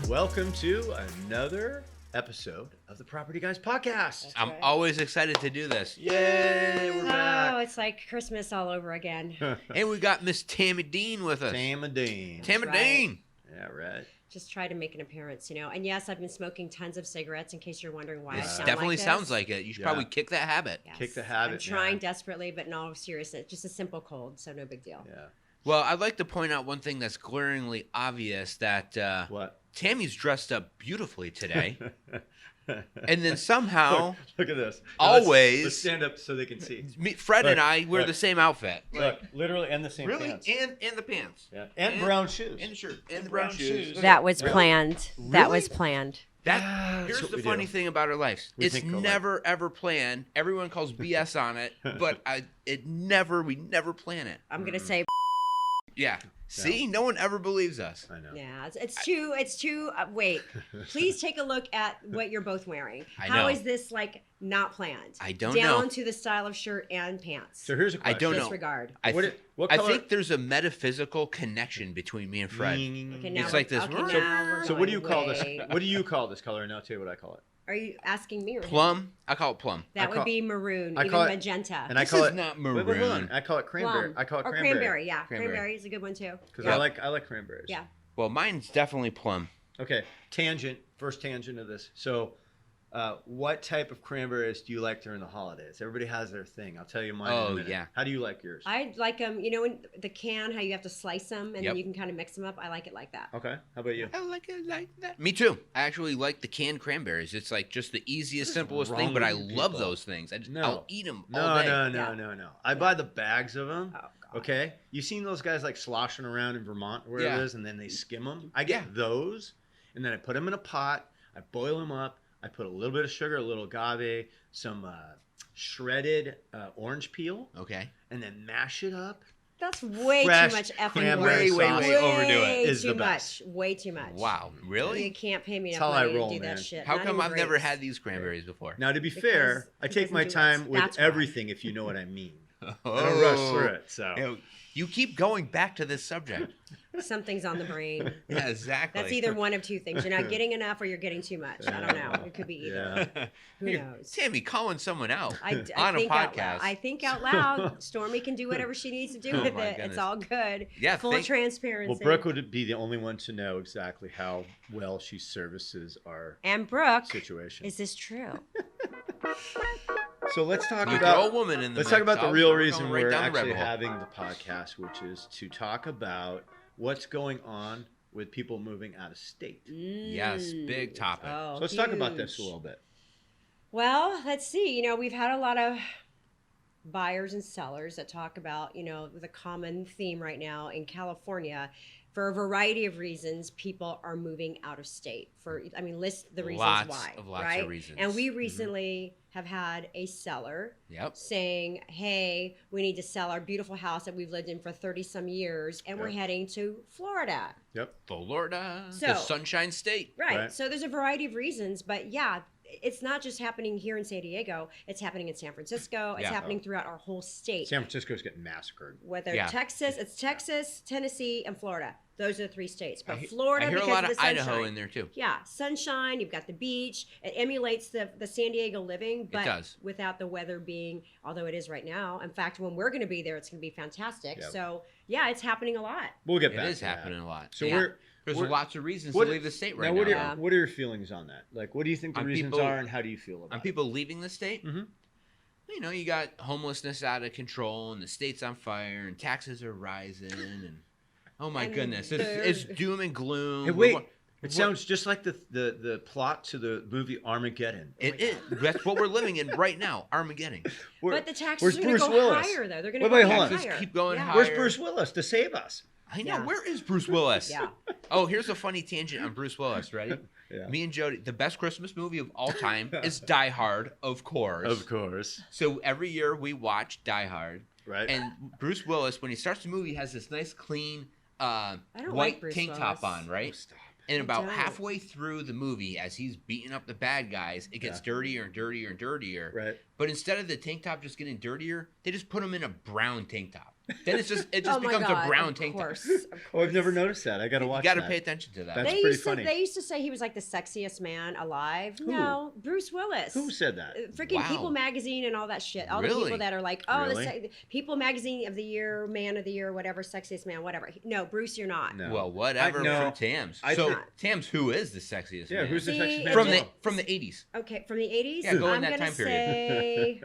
Welcome to another episode of the Property Guys podcast. I'm always excited to do this. Yay, we're back. Oh, it's like Christmas all over again. And we got Miss Tammy Dean with us. Tammy Dean. Tammy right. Dean. Yeah, right. Just try to make an appearance, And yes, I've been smoking tons of cigarettes in case you're wondering why I It sound definitely like this. sounds like it. You should probably kick that habit. Yes. Kick the habit, I'm trying yeah. desperately, but in all seriousness, just a simple cold, so no big deal. Yeah. Well, I'd like to point out one thing that's glaringly obvious, that What? Tammy's dressed up beautifully today. And then somehow, Look at this. Always. Let's stand up so they can see. Fred and Look, I wear look. the same outfit. Look, literally, and the same Really? pants. And the pants. Yeah. And brown shoes. And the shirt. And the brown shoes. shoes. That was Really? planned. That Really? was planned. Here's what the we funny do. thing about our lives. We It's think alike. never ever planned. Everyone calls BS on it, but we never plan it. I'm going to say, Yeah. See, no one ever believes us. I know. yeah, it's too, wait, please take a look at what you're both wearing. I How know. is this, not planned? I don't Down know. to the style of shirt and pants. So here's a I question. don't know. Disregard. I What I color? think there's a metaphysical connection between me and Fred. Okay, now It's we're- like this. Okay, So- now we're So what do you going call this? way- What do you call this color? And I'll tell you what I call it. Are you asking me or him? Plum? I call it plum. That I would call- be maroon, I even call it- magenta. And I This call is it not Wait, hold on. maroon. I call it cranberry. Plum. I call it or cranberry. yeah. Cranberry. Cranberry is a good one too. Because Yeah. I like cranberries. Yeah. Well, mine's definitely plum. Okay, first tangent of this. So, what type of cranberries do you like during the holidays? Everybody has their thing. I'll tell you mine in a Oh, minute. yeah. How do you like yours? I like them, in the can, how you have to slice them and Yep. then you can kind of mix them up. I like it like that. Okay, how about you? I like it like that. Me too. I actually like the canned cranberries. It's like just the easiest, simplest thing, wrong but I with you love people? those things. No. I'll eat them all No, day. no. I buy the bags of them. Oh, God. Okay, you seen those guys like sloshing around in Vermont, or wherever Yeah. it is, and then they skim them. I get Yeah. those, and then I put them in a pot. I boil them up. I put a little bit of sugar, a little agave, some shredded orange peel, Okay. and then mash it up. That's way Fresh too much effing cranberry work. sauce. Way overdo it. Is too the best. much. Way too much. Wow. You Really? can't pay me That's enough how I money roll, to do man. that shit. How Not come even I've never grapes. had these cranberries before? Now, to be Because fair, I he take doesn't my do it. time with That's why. everything, if you know what I mean. Oh. I don't rush through it. So You know, you keep going back to this subject. Something's on the brain. Yeah, exactly. That's either one of two things. You're not getting enough or you're getting too much. I don't know. It could be either. yeah. Who You're- knows? Tammy calling someone out I on a think out podcast. loud. I think out loud. Stormy can do whatever she needs to do Oh with my it. goodness. It's all good. Yeah, Full thank- transparency. Well, Brooke would be the only one to know exactly how well she services our and Brooke, situation. is this true? So let's talk You about throw a woman in the let's mix, talk about the I'll- real we're reason going right we're down the actually rabbit hole. having the podcast, which is to talk about what's going on with people moving out of state. Yes, big topic. Oh, So let's talk about this a huge. little bit. Well, let's see. We've had a lot of buyers and sellers that talk about, the common theme right now in California. For a variety of reasons, people are moving out of state. List the reasons Lots why. of right? reasons. And we recently have had a seller Yep. saying, hey, we need to sell our beautiful house that we've lived in for 30 some years and we're Yep. heading to Florida. Yep. Florida, So- the Sunshine State. Right. So there's a variety of reasons, but yeah, it's not just happening here in San Diego. It's happening in San Francisco. It's Yeah. happening throughout our whole state. San Francisco's getting massacred. Whether Yeah. it's Texas, Tennessee, and Florida. Those are the three states. But I Florida, hear a because lot of of the sunshine. Idaho in there too. Yeah, sunshine. You've got the beach. It emulates the San Diego living, but does. without the weather being, although it is right now. In fact, when we're going to be there, it's going to be fantastic. Yep. So yeah, it's happening a lot. We'll get It back is to that. happening a lot. So Yeah. There's we're- lots of reasons what- to leave the state right now, now. what are, Yeah. what are your feelings on that? Like, what do you think the On reasons people- are, and how do you feel about On people leaving the state, Mhm. you got homelessness out of control, and the state's on fire, and taxes are rising, and oh my And goodness, there- it's doom and gloom. Hey, wait. What- It sounds just like the plot to the movie Armageddon. It is. That's what we're living in right now, Armageddon. Where- But the taxes where's are going to Bruce go Willis? higher, though. They're going Wait, to wait, go hold on. higher. Just keep going Yeah. higher. Where's Bruce Willis to save us? I know. Yeah. Where is Bruce Willis? Yeah. Oh, here's a funny tangent on Bruce Willis. Ready? Yeah. Me and Jody, the best Christmas movie of all time is Die Hard, of course. Of course. So every year we watch Die Hard, Right. and Bruce Willis, when he starts the movie, has this nice, clean, don't white like Bruce tank top Willis. on, right? Stop. And about don't. halfway through the movie, as he's beating up the bad guys, it gets dirtier and dirtier and dirtier. Right. But instead of the tank top just getting dirtier, they just put him in a brown tank top. Then it just Oh my becomes God, a brown of tank top. course, of Oh, I've never course. noticed that. I got to watch You got to that. pay attention to that. That's They pretty used to, funny. They used to say he was like the sexiest man alive. Who? No, Bruce Willis. Who said that? Freaking Wow. People Magazine and all that shit. All the Really? people that are like, oh, Really? People Magazine of the Year, Man of the Year, whatever, sexiest man, whatever. No, Bruce, you're not. No. Well, whatever no. for Tams. I So think- Tams, who is the sexiest Yeah, man? who's the See, sexiest man? it's from just- the from the 80s? Okay, from the 80s? Yeah, go in I'm that gonna time period. say,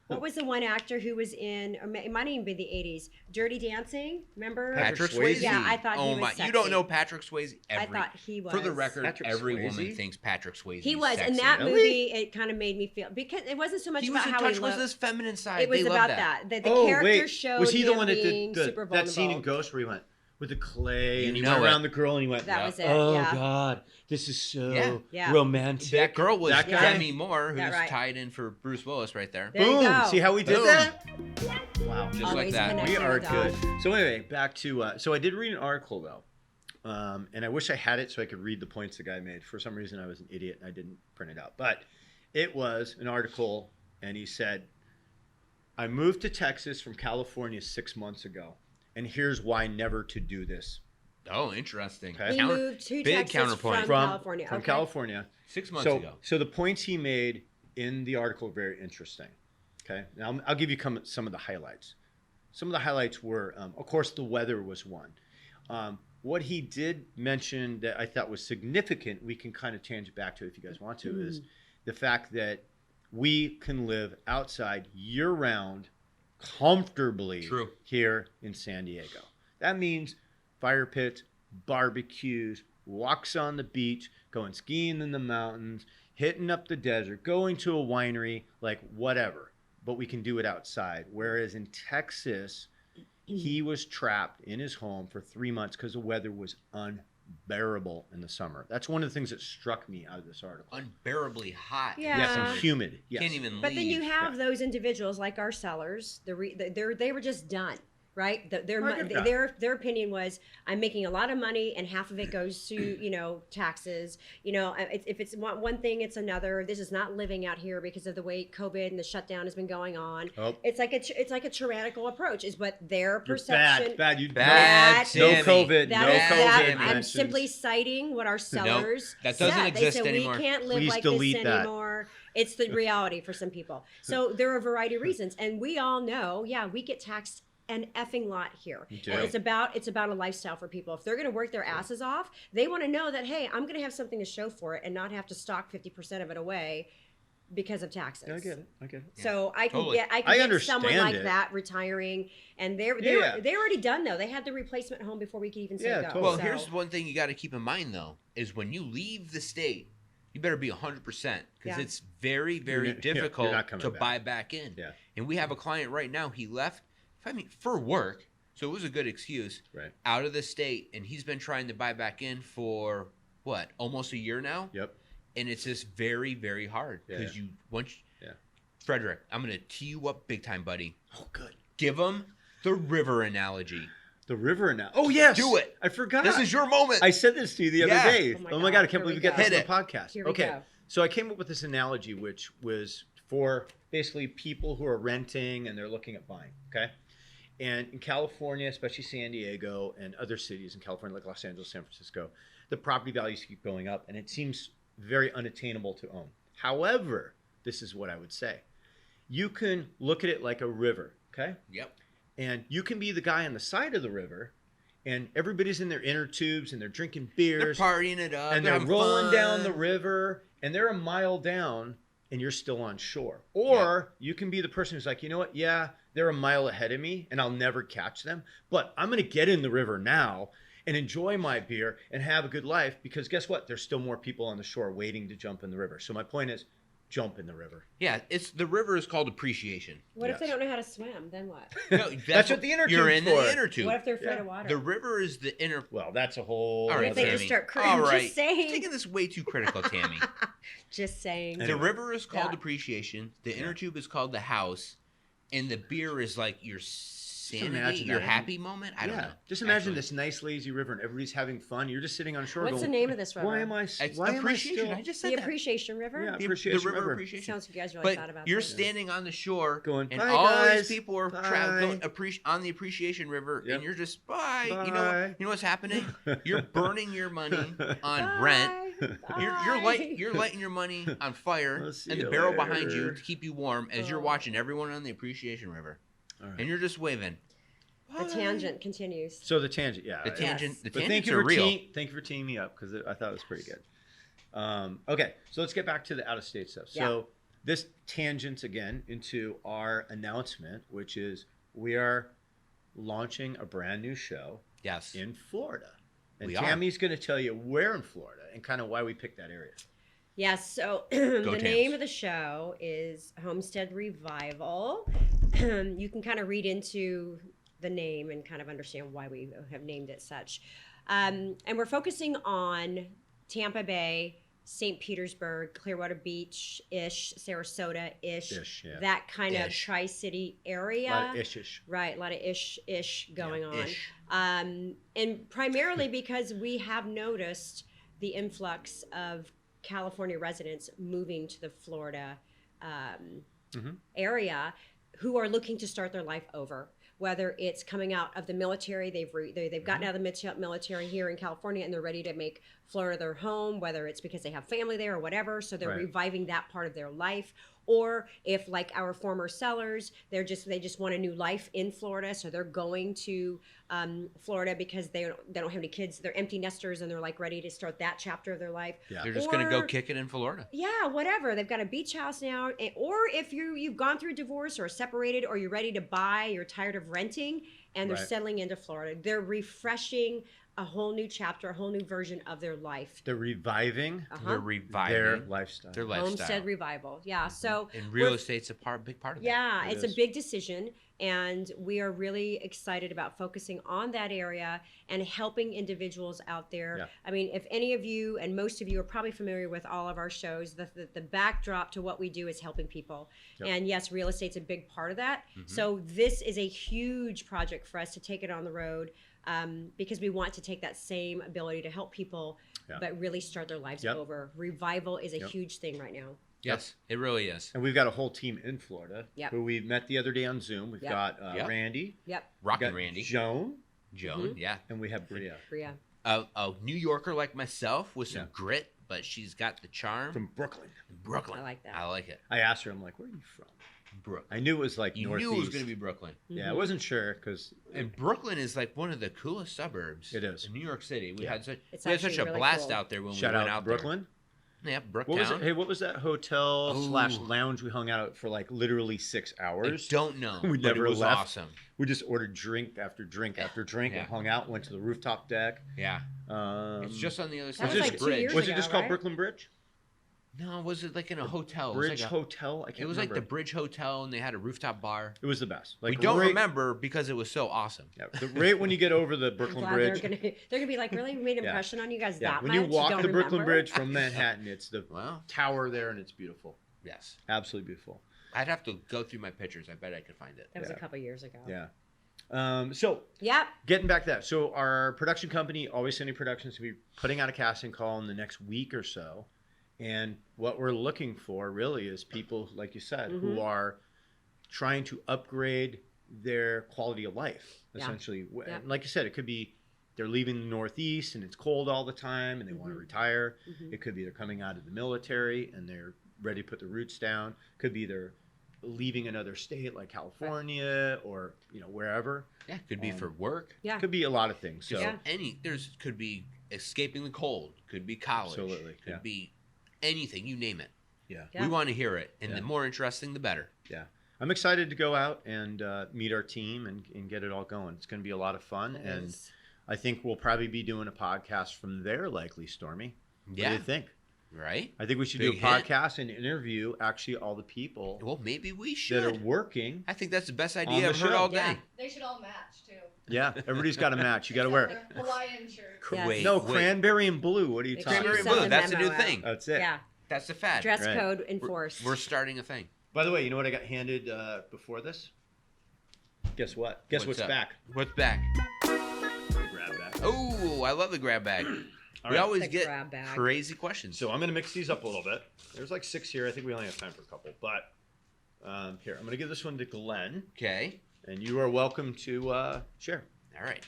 what was the one actor who was in, or it might even be the 80s, Dirty Dancing? Remember? Patrick Patrick Swayze. Swayze? Yeah, I thought he oh was my! sexy. You don't know Patrick Swayze? I thought he was. For the record, Patrick every Swayze? woman thinks Patrick Swayze. He is was. sexy. In that Really? movie, it kind of made me feel, because it wasn't so much He was about in how touch he with looked. his feminine side. It was They love about that. The Oh, character wait. showed Was he the him one that being did super that scene in vulnerable. Ghost where he went with the clay You and he know went it. around the girl and he went, That was it, oh, yeah. God, this is so Yeah. Yeah. romantic. That girl was That guy? Demi Moore, who's That right. tied in for Bruce Willis right there. There you Boom. go. See how we did Boom. that? Wow. Just Always like that. connecting We are the good. dots. So anyway, back to so I did read an article though, and I wish I had it so I could read the points the guy made. For some reason, I was an idiot and I didn't print it out. But it was an article, and he said, "I moved to Texas from California 6 months ago, and here's why never to do this." Oh, interesting. Okay. He moved to big Texas counterpoint. from California. From Okay. California. 6 months So, ago. so the points he made in the article are very interesting. Okay, now I'll give you some of the highlights. Some of the highlights were, of course, the weather was one. What he did mention that I thought was significant, we can kind of change it back to if you guys want to, is the fact that we can live outside year-round comfortably True. here in San Diego. That means fire pits, barbecues, walks on the beach, going skiing in the mountains, hitting up the desert, going to a winery, like whatever. But we can do it outside. Whereas in Texas, he was trapped in his home for 3 months because the weather was unbearable in the summer. That's one of the things that struck me out of this article. Unbearably hot. Yeah. Yes, and humid. Yes. Can't even leave. But then you have Yeah. those individuals like our sellers. They were just done, right? Yeah. Their opinion was, I'm making a lot of money, and half of it goes to taxes. If it's one thing, it's another. This is not living out here because of the way COVID and the shutdown has been going on. Oh. It's like a tyrannical approach, is what their You're perception. bad. You Bad, no Sammy. COVID. That No is that. COVID. I'm mentions. simply citing what our sellers that doesn't said. They exist said anymore. we can't live Please like delete this that. anymore. It's the reality for some people. So there are a variety of reasons, and we all know, we get taxed an effing lot here. You do. And it's about a lifestyle for people. If they're going to work their asses off, they want to know that, hey, I'm going to have something to show for it and not have to stock 50% of it away because of taxes. I get it. So I can Totally. get I someone understand like it. that retiring, and they're Yeah. already done though. They had the replacement home before we could even say Yeah, go. totally. Well, So- here's one thing you got to keep in mind, though, is when you leave the state, you better be 100% because Yeah. it's very, very You're difficult not coming to back. buy back in. Yeah. And we have a client right now, he left, for work, so it was a good excuse, Right. out of the state, and he's been trying to buy back in for, almost a year now? Yep. And it's just very, very hard because Yeah. Frederick, I'm going to tee you up big time, buddy. Oh, good. Give him the river analogy. The river now. Oh, yes. Do it. I forgot. This is your moment. I said this to you the other Yeah. day. Oh Oh my my God, God, I can't here believe we we got go. this on Hit the podcast. Here we Okay. go. So I came up with this analogy, which was for basically people who are renting and they're looking at buying. Okay. And in California, especially San Diego and other cities in California, like Los Angeles, San Francisco, the property values keep going up and it seems very unattainable to own. However, this is what I would say. You can look at it like a river. Okay. Yep. And you can be the guy on the side of the river, and everybody's in their inner tubes and they're drinking beers They're partying it up. and they're having rolling fun. down the river, and they're a mile down and you're still on shore. Or you can be the person who's like, you know what? Yeah, they're a mile ahead of me and I'll never catch them, but I'm going to get in the river now and enjoy my beer and have a good life because guess what? There's still more people on the shore waiting to jump in the river. So my point is, jump in the river. Yeah, the river is called appreciation. What if they Yes. don't know how to swim? Then what? No, That's what the inner you're tube's in for. the inner tube. What if they're afraid Yeah. of water? The river is the inner. Well, that's a whole All right, If they other- just Tammy. start crying, All just right. saying. You're taking this way too critical, Tammy. Just saying. The Anyway. river is called Yeah. appreciation. The inner tube is called the house, and the beer is like your sanity, imagine your that. happy moment. I don't know. Just imagine actually. this nice lazy river and everybody's having fun. You're just sitting on shore. What's the going, name of this river? Why am I? It's Why am I appreciation. still? I just said The that. Appreciation River? Yeah, The appreciation river river. appreciation. Sounds like you guys really thought But about you're this. standing on the shore, Going, and "Bye, all guys. these people are Bye. on the Appreciation River, Yep. and you're just bye. Bye. You know what's happening? You're burning your money on Bye. rent. Bye. You're lighting your money on fire, I'll see and the you barrel later. behind you to keep you warm as you're Oh. watching everyone on the Appreciation River, All right. and you're just waving. The Bye. tangent continues. So the tangent, yeah. The yeah. tangent. Yes. The But tangents are real. Thank you for teaming me up because I thought it was pretty good. Okay, so let's get back to the out-of-state stuff. So this tangents again into our announcement, which is we are launching a brand new show Yes. in Florida. And We are. Tammy's going to tell you where in Florida and kind of why we picked that area. Yes, so the Tams. name of the show is Homestead Revival. You can kind of read into the name and kind of understand why we have named it such. And we're focusing on Tampa Bay, St. Petersburg, Clearwater Beach-ish, Sarasota-ish, Ish, yeah. that kind of Ish. Tri-City A area. lot of ish-ish. Right, a lot of ish going on. Ish. And primarily because we have noticed the influx of California residents moving to the Florida area who are looking to start their life over. Whether it's coming out of the military, they've gotten out of the military here in California and they're ready to make Florida their home, whether it's because they have family there or whatever, so they're Right. reviving that part of their life. Or if, like our former sellers, they just want a new life in Florida, so they're going to Florida because they don't have any kids, they're empty nesters and they're like ready to start that chapter of their life. Yeah. They're just going to go Or- kick it in Florida. Yeah, whatever. They've got a beach house now, or if you've gone through divorce or separated, or you're ready to buy, you're tired of renting, and they're Right. settling into Florida. They're refreshing a whole new chapter, a whole new version of their life. They're reviving They're reviving their lifestyle. their lifestyle. Homestead Revival. Yeah. So And real we're- estate's a big part of that. yeah, It it's is. a big decision, and we are really excited about focusing on that area and helping individuals out there. Yeah. I mean, if any of you, and most of you are probably familiar with all of our shows, the backdrop to what we do is helping people. Yep. And yes, real estate's a big part of that. Mhm. So this is a huge project for us to take it on the road, because we want to take that same ability to help people, Yeah. but really start their lives Yep. over. Revival is a Yep. huge thing right now. Yes, it really is. And we've got a whole team in Florida Yep. who we met the other day on Zoom. We've Yep. got Yep. Randy, Yep, we've Rockin' got Randy, Joan, Joan, yeah. and we have Bria Bria. A New Yorker like myself with some Yeah. grit, but she's got the charm. from Brooklyn. Brooklyn. I like that. I like it. I asked her, I'm like, where are you from? Brooklyn. I knew it was like You northeast. knew it was going to be Brooklyn. Yeah, I Mhm. wasn't sure because And Brooklyn is like one of the coolest suburbs. It is. In New York City. We Yeah. had such It's we had such actually a really blast cool. out there when shout we went out out Brooklyn. there. Yeah, What was it? Brooktown. Hey, what was that hotel Ooh. / lounge we hung out at for like literally 6 I hours? don't know. We but never it was left. awesome. We just ordered drink after drink after drink Yeah. and hung out. Went to the rooftop deck. Yeah. It's just on the other side was of like the 2 bridge. years Was it ago, just called right? Brooklyn Bridge? No, was it like in a hotel? Bridge it was like, Hotel? I can't it was like the remember. Bridge Hotel, and they had a rooftop bar. It was the best. We don't remember because it was so awesome. Yeah, right when you get over the I'm Brooklyn glad Bridge. they're gonna be like, really made an Yeah. impression on you guys Yeah, that when much? you walk don't the Brooklyn remember? Bridge from Manhattan, it's the Well, tower there, and it's beautiful. yes. Absolutely beautiful. I'd have to go through my pictures. I bet I could find it. That was Yeah. a couple years ago. Yeah. So Yep. getting back to that, so our production company, Always Sunny Productions, will be putting out a casting call in the next week or so, and what we're looking for really is people, like you said, who Mhm. are trying to upgrade their quality of life, Yeah. essentially. Yeah. And like you said, it could be they're leaving the Northeast and it's cold all the time and they want to Mhm. retire. Mhm. It could be they're coming out of the military and they're ready to put the roots down. Could be they're leaving another state like California or wherever. Yeah, could be for work. Yeah. Could be a lot of things. So Yeah. Could be escaping the cold. Could be college. Absolutely, Could yeah. be anything. You name it. yeah. Yeah. We want to hear it, and Yeah. the more interesting, the better. I'm excited to go out and meet our team and get it all going. It's going to be a lot of fun, It and is. I think we'll probably be doing a podcast from there, likely, Stormy. What do Yeah. you think? Right. I think we should do a Big hit. podcast and interview actually all the people Well, maybe we that are should. working. I think that's the best On idea the I've heard show. all day. Yeah. They should all match too. Yeah, everybody's got a match. You got to wear it. Their Hawaiian shirts. Yes. Wait, No, wait. cranberry and blue. What are you Make talking sure Cranberry you and about? send blue. the That's a memo new out. thing. That's it. Yeah. That's the fad. Dress Right. code enforced. We're starting a thing. By the way, you know what I got handed before this? Guess what? Guess what's up? back? What's back? Grab bag. Oh, I love the grab bag. All We right. always The get grab bag. crazy questions. So I'm going to mix these up a little bit. There's like 6 here. I think we only have time for a couple. But here, I'm going to give this one to Glenn. Okay. And you are welcome to share. All right.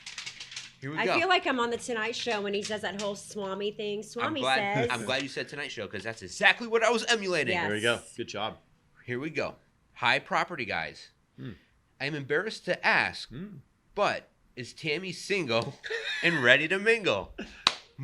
Here we I go. feel like I'm on the Tonight Show when he says that whole Swami thing. Swami says. I'm glad you said Tonight Show because that's exactly what I was emulating. Yes. There you go. Good job. Here we go. Hi, property guys. I'm embarrassed to ask, but is Tammy single and ready to mingle?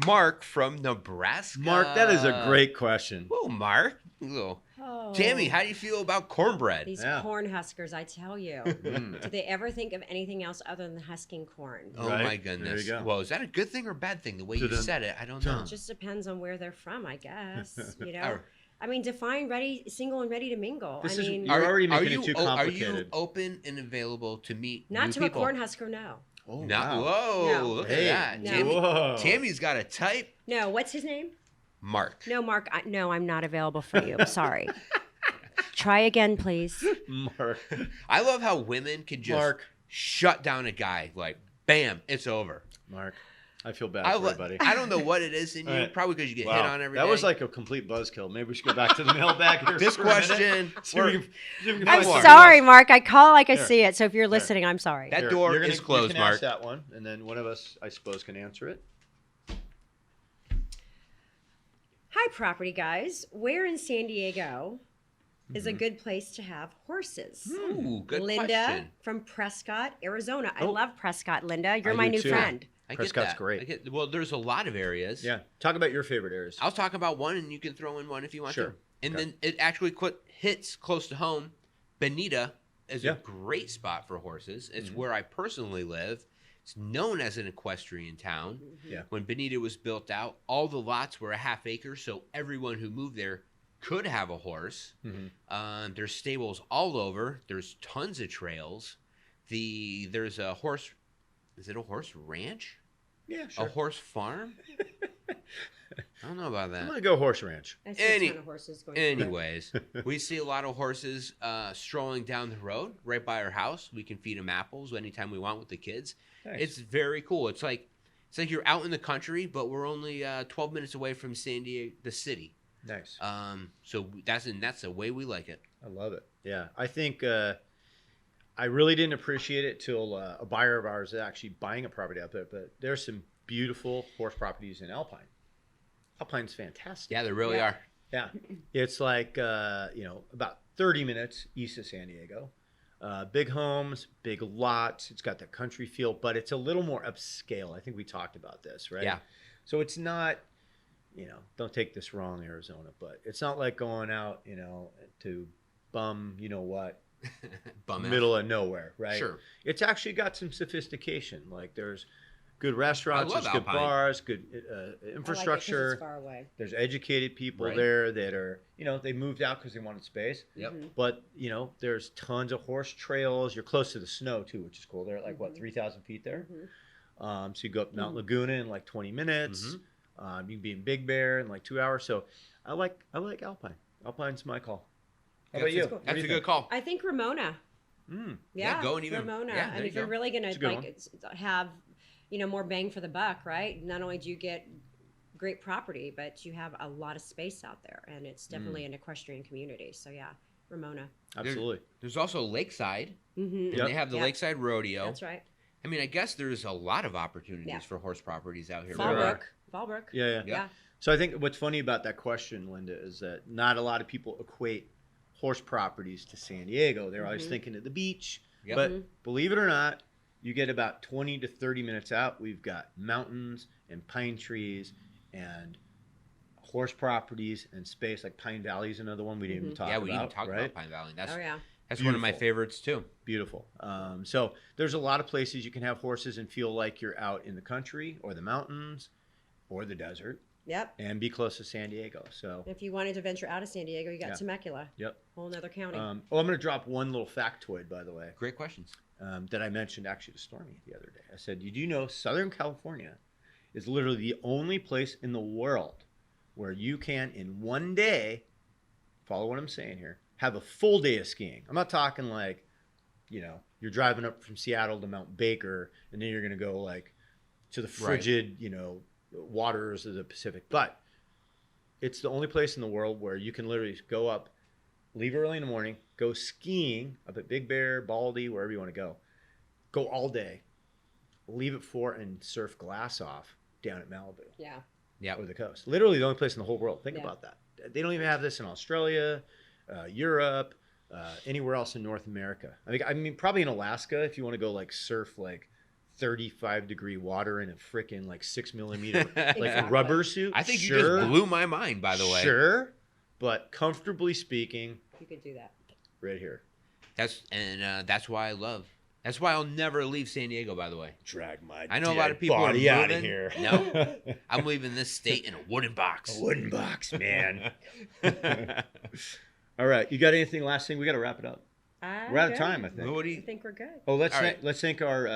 Mark from Nebraska. Mark, that is a great question. Whoa, Mark. Whoa. Oh, Tammy, how do you feel about cornbread? these Yeah. corn huskers, I tell you. Mm. Do they ever think of anything else other than husking corn? Oh Right. my goodness. There you go. Well, is that a good thing or bad thing? The way you Dun-dun. said it, I don't know. It just depends on where they're from, I guess. You know, All right. I mean, define single and ready to mingle. This I is- mean, You're already making it too Are you complicated. open and available to meet not new to people? a corn husker, no. Oh, No. wow. Whoa, No. look Hey. at that. No. Tammy, Whoa. Tammy's got a type. No, what's his name? Mark. No, Mark. No, I'm not available for you. I'm sorry. Try again, please. Mark. I love how women can just Mark. shut down a guy like, bam, it's over. Mark. I feel bad I, for everybody. I don't know what it is in you. All right. Probably because you get hit Wow. on every that day. was like a complete buzzkill. Maybe we should go back to the mailbag here. this for a minute. question. See if we can- see if we can I'm find something Sorry, else. Mark. I call like I Here. see it. So if you're Here. listening, I'm sorry. That Here, door you're gonna- is closed, you can Mark. ask that one, and then one of us, I suppose, can answer it. Hi, property guys. Where in San Diego is Mm-hmm. a good place to have horses? Ooh, good Linda question. from Prescott, Arizona. I Oh. love Prescott, Linda. You're I my do new too. friend. I get Prescott's that. great. Well, there's a lot of areas. Yeah. Talk about your favorite areas. I'll talk about one, and you can throw in one if you want Sure. to. And Okay. then it actually hits close to home. Bonita is Yeah. a great spot for horses. It's Mhm. where I personally live. It's known as an equestrian town. Yeah. When Bonita was built out, all the lots were a half acre, so everyone who moved there could have a horse. Mhm. There's stables all over. There's tons of trails. There's a horse. Is it a horse ranch? Yeah, A sure. horse farm? I don't know about I'm that. going to go horse ranch. I see a ton of horses going. Anyways, we see a lot of horses strolling down the road right by our house. We can feed them apples anytime we want with the kids. Nice. It's very cool. It's like you're out in the country, but we're only 12 minutes away from San Diego, the city. Nice. So that's the way we like it. I love it. Yeah. I think I really didn't appreciate it till a buyer of ours is actually buying a property out there, but there's some beautiful horse properties in Alpine. Alpine's fantastic. Yeah, they really Yeah. are. Yeah. It's like, about 30 minutes east of San Diego. Big homes, big lots. It's got that country feel, but it's a little more upscale. I think we talked about this, right? Yeah. So it's not, don't take this wrong, Arizona, but it's not like going out, to bum, what, Bum ass. middle of nowhere, right? Sure. It's actually got some sophistication. Like there's good restaurants, I love there's good Alpine. bars, good I like it 'cause infrastructure. it's far away. There's educated people Right. there that are, they moved out because they wanted space. Yep. Mhm. But, there's tons of horse trails. You're close to the snow, too, which is cool. They're at like, Mhm. 3,000 feet there? Mhm. So you go up Mount Laguna in like 20 minutes. Mhm. You can be in Big Bear in like 2 hours. So I like Alpine. Alpine's my call. How about you? That's cool. What do That's you a good think? call. I think Ramona. Yeah, go and even- Ramona. yeah, I there mean, you if you're go. really gonna It's a good one. have, more bang for the buck, right? Not only do you get great property, but you have a lot of space out there, and it's definitely an equestrian community. So yeah, Ramona. Absolutely. There's also Lakeside, Mm-hmm. and Yep. they have the Yep. Lakeside Rodeo. That's right. I mean, I guess there's a lot of opportunities Yeah. for horse properties out here. There are. Fallbrook. Yeah. Yeah. So I think what's funny about that question, Linda, is that not a lot of people equate horse properties to San Diego. They're always Mhm. thinking of the beach. Yep. But Mhm. believe it or not, you get about 20 to 30 minutes out, we've got mountains and pine trees and horse properties and space. Like Pine Valley is another one we didn't even talk Yeah, about. we didn't talk right? about Pine Valley. That's Oh yeah. that's one of my Beautiful. favorites too. Beautiful. So there's a lot of places you can have horses and feel like you're out in the country or the mountains or the desert Yep. and be close to San Diego. So, If you wanted to venture out of San Diego, you got Yeah. Temecula, yep. whole nother county. I'm going to drop one little factoid, by the way, Great questions. that I mentioned actually to Stormy the other day. I said, did you know Southern California is literally the only place in the world where you can, in one day, follow what I'm saying here, have a full day of skiing. I'm not talking like you're driving up from Seattle to Mount Baker, and then you're going to go like to the frigid, waters of the Pacific. But it's the only place in the world where you can literally go up, leave early in the morning, go skiing up at Big Bear, Baldy, wherever you want to go all day, leave at 4 and surf glass off down at Malibu. Yeah. Or the coast. Literally the only place in the whole world. Think Yeah. about that. They don't even have this in Australia, Europe, anywhere else in North America. I mean, probably in Alaska if you want to go like surf like 35-degree water in a freaking like 6 millimeter like Exactly. rubber suit. I think you Sure. just blew my mind, by the way. Sure, but comfortably speaking, You could do that. right here. That's why that's why I'll never leave San Diego, by the way. Drag my I know a lot of people are body out of moving. here. No, I'm leaving this state in a wooden box. A wooden box, man. All right, you got anything? Last thing, we got to wrap it up. We're out of time, I think. What do I you, think we're good. Oh, let's All right. let's thank our.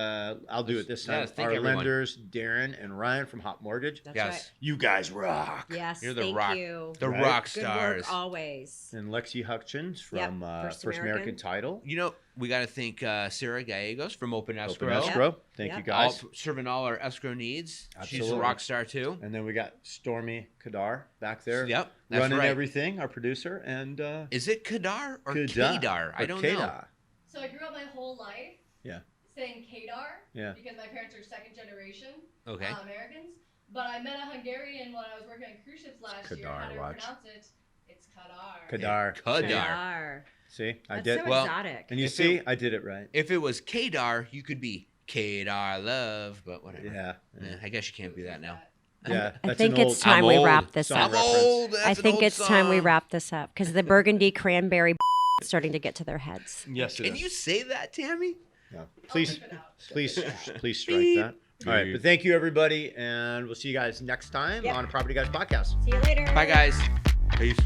I'll do it this time. Yes, thank our everyone. lenders, Darren and Ryan from Hop Mortgage. That's Yes. You guys rock. right. Yes, You're the thank rock- you. the Right. rock Good stars. work always. And Lexi Hutchins Yep, from First First American. American Title. You know, we got to thank Sarah Gallegos from Open Escrow. Open Escrow. Thank Yep. you guys. Serving all our escrow needs. She's Absolutely. a rock star too. And then we got Stormy Kadar back there. Yep, that's running right. everything, our producer. And Is it Kadar or Kadar. Kadar? I Or don't know. Kadar. So I grew up my whole life Yeah. saying Kadar Yeah. because my parents are second generation Okay. Americans. But I met a Hungarian when I was working on cruise ships last year. How Kadar, do you watch. pronounce it? It's Kadar. Kadar. Kadar. Kadar. See, I That's did. so Well, exotic. And you If see, it- I did it right. If it was Kadar, you could be Kadar Love, but whatever. Yeah. Eh, I guess you can't be that now. Yeah. I that's think an it's old time I'm we old. wrap this Song up. I'm reference. old. That's I an think old it's time we song. wrap this up because the burgundy cranberry is starting to get to their heads. Yes, it Can is. you say that, Tammy? Yeah. Please, I'll leave it out. please strike that. All right, but thank you everybody, and we'll see you guys next time Yep. on Property Guys Podcast. See you later. Bye, guys. Peace.